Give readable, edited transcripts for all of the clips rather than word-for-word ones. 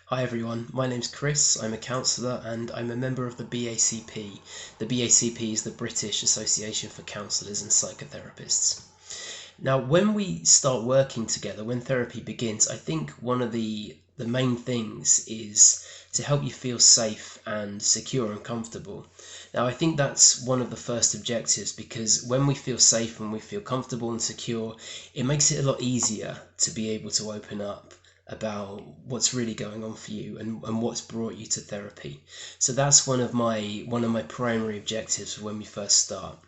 Hi everyone, my name's Chris, I'm a counsellor and I'm a member of the BACP. The BACP is the British Association for Counsellors and Psychotherapists. Now, when we start working together, when therapy begins, I think one of the main things is to help you feel safe and secure and comfortable. Now, I think that's one of the first objectives because when we feel safe and we feel comfortable and secure, it makes it a lot easier to be able to open up about what's really going on for you and what's brought you to therapy. So that's one of my primary objectives when we first start.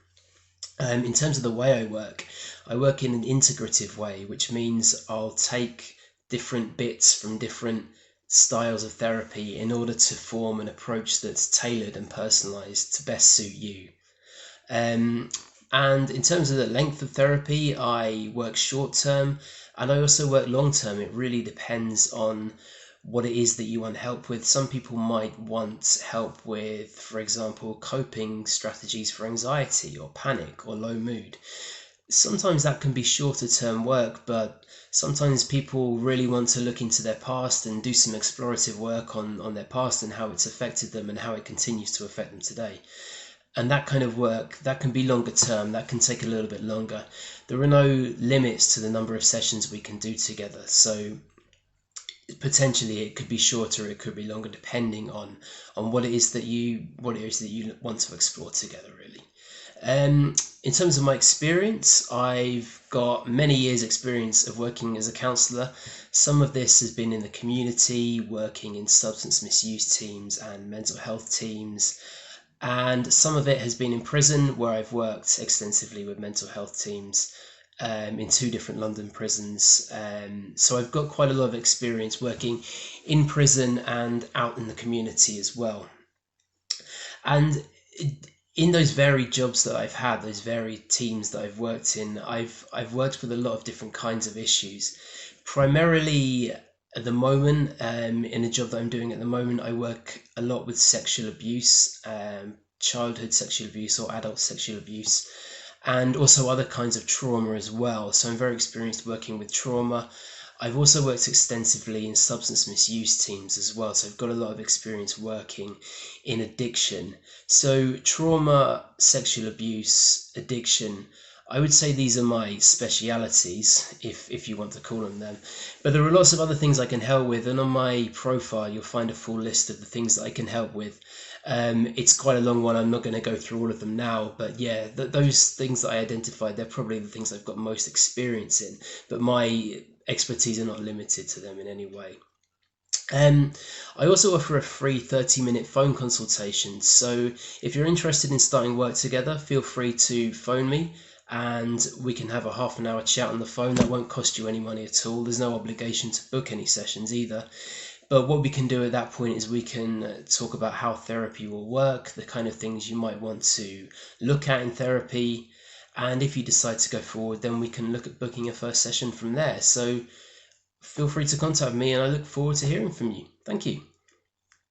In terms of the way I work in an integrative way, which means I'll take different bits from different styles of therapy in order to form an approach that's tailored and personalized to best suit you. Um, and in terms of the length of therapy, I work short term and I also work long term. It really depends on what it is that you want help with. Some people might want help with, for example, coping strategies for anxiety or panic or low mood. Sometimes that can be shorter term work, but sometimes people really want to look into their past and do some explorative work on their past and how it's affected them and how it continues to affect them today. And that kind of work, that can be longer term, that can take a little bit longer. There are no limits to the number of sessions we can do together, so potentially it could be shorter, it could be longer, depending on what it is that you want to explore together, really. In terms of my experience, I've got many years experience of working as a counsellor. Some of this has been in the community, working in substance misuse teams and mental health teams, and some of it has been in prison, where I've worked extensively with mental health teams in two different London prisons. So I've got quite a lot of experience working in prison and out in the community as well. And in those varied jobs that I've had, those varied teams that I've worked in, I've worked with a lot of different kinds of issues. Primarily at the moment, in a job that I'm doing at the moment, I work a lot with sexual abuse, childhood sexual abuse or adult sexual abuse, and also other kinds of trauma as well. So I'm very experienced working with trauma. I've also worked extensively in substance misuse teams as well, so I've got a lot of experience working in addiction. So trauma, sexual abuse, addiction, I would say these are my specialities, if you want to call them them. But there are lots of other things I can help with, and on my profile you'll find a full list of the things that I can help with. It's quite a long one. I'm not going to go through all of them now, but yeah, those things that I identified, they're probably the things I've got most experience in. But my expertise are not limited to them in any way. Um, I also offer a free 30-minute phone consultation. So if you're interested in starting work together, feel free to phone me and we can have a half an hour chat on the phone. That won't cost you any money at all. There's no obligation to book any sessions either. But what we can do at that point is we can talk about how therapy will work, the kind of things you might want to look at in therapy. And if you decide to go forward, then we can look at booking a first session from there. So feel free to contact me and I look forward to hearing from you. Thank you.